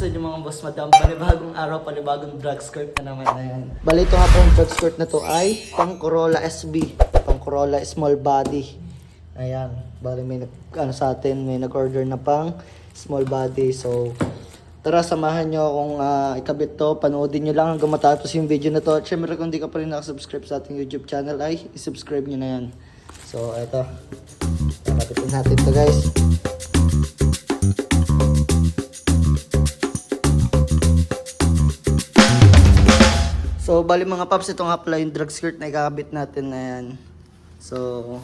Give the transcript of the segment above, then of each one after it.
sa inyo mga boss madam? Panibagong araw, panibagong drug skirt na naman na yan. Bali ito nga po yung drug skirt na to ay pang Corolla SB. Pang Corolla small body. Ayan. Bali may sa atin, may nag-order na pang small body. So, tara samahan nyo akong ikabit to. Panoodin nyo lang hanggang matapos yung video na to. At syempre kung di ka pa rin nakasubscribe sa ating YouTube channel ay isubscribe nyo na yan. So, eto. Papakitin natin to guys. So, bali mga paps, ito nga pala yung drug skirt na ikakabit natin na yan. So,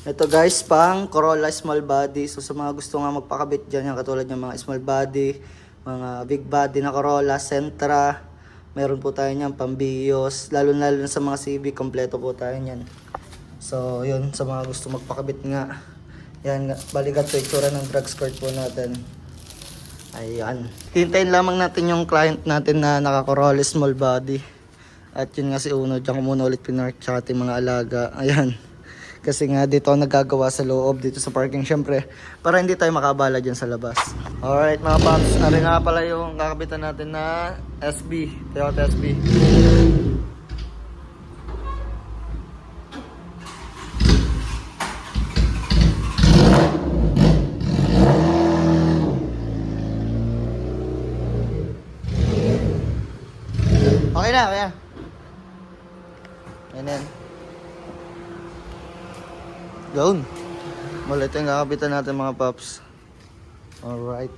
ito guys, pang Corolla small body. So, sa mga gusto nga magpakabit dyan, yung katulad ng mga small body, mga big body na Corolla, Sentra, meron po tayo nyan, pambios, lalo na sa mga CB, kompleto po tayo nyan. So, yun, sa mga gusto magpakabit nga. Yan, balikat sa itsura ng drug skirt po natin. Ayan. Hintayin lamang natin yung client natin na naka-Corolla small body. At yun nga si Uno, dyan ko muna ulit pinark tsaka ating mga alaga. Ayan. Kasi nga dito ako nagagawa sa loob, dito sa parking syempre, para hindi tayo makabala dyan sa labas. Alright mga paps, ari nga pala yung kakabitan natin na SB, Toyota SB. Okay na, kaya. Ayan. Doon. Mula ito yung kakabitan natin mga paps. Alright.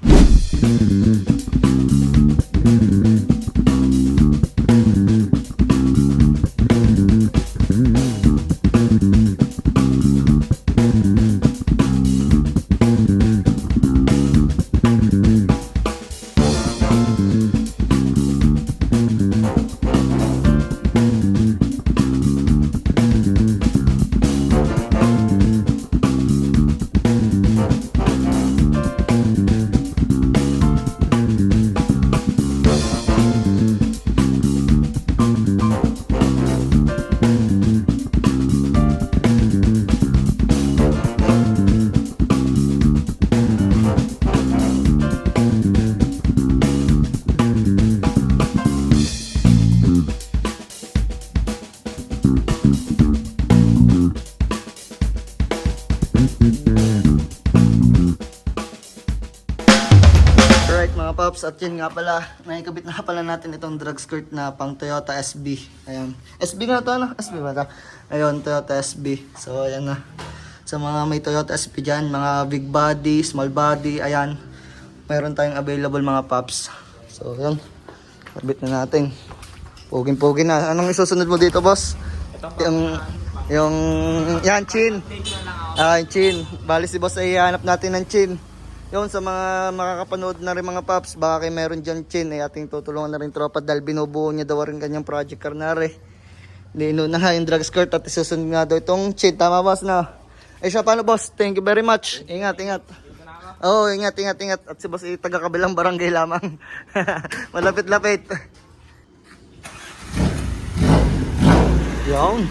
Alright mga paps, at yun nga pala, nakikabit na pala natin itong drug skirt na pang Toyota SB. Ayan. SB nga to, ano? SB ba ito? Ayun, Toyota SB. So ayan na. Sa mga may Toyota SB dyan, mga big body, small body, ayan. Mayroon tayong available mga paps. So ayan, kabit na natin. Pugin-pugin na. Anong isusunod mo dito boss? Yung yan, chin. Yung chin. Bali si boss ay ihanap natin ng chin. Yun, sa mga makakapanood na rin mga paps, baka kayo meron dyan chin, ay ating tutulungan na rin tropa dahil binubuo niya daw rin kanyang project karnare. Lino na nga yung drug skirt at isusunod nga daw itong chin. Tama boss na? Ay siya, paano boss? Thank you very much. Ingat, ingat. Oo, ingat. At si boss ay taga-kabilang barangay lamang. Malapit-lapit. Yun.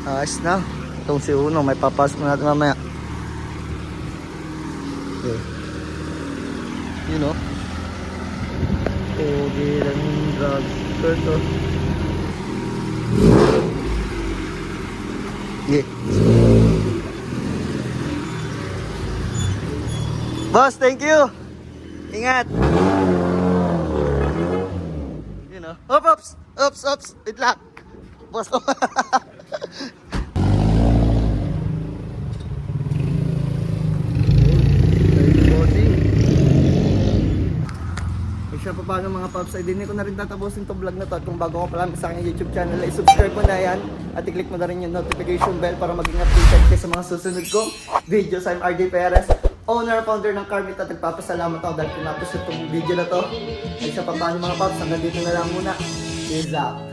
Ayos na. Itong si Uno, may papasok na natin mamaya. Okay. You know, pogi lang yung drug skirt oh. Yeah. Boss, thank you. Ingat. You know. Oops. Wait lang. Boss ko. Siya pa paano mga paps, ay din ko na rin tatapusin itong vlog na to. At kung bago ka pa lang sa aking YouTube channel, ay subscribe mo na yan at i-click mo na rin yung notification bell para maging updated kayo sa mga susunod kong videos. I'm RJ Perez, owner, founder ng Carmit, at nagpapasalamat ako dahil pinapos itong video na to. Ay siya pa paano mga paps, hanggang dito na lang muna. Peace out.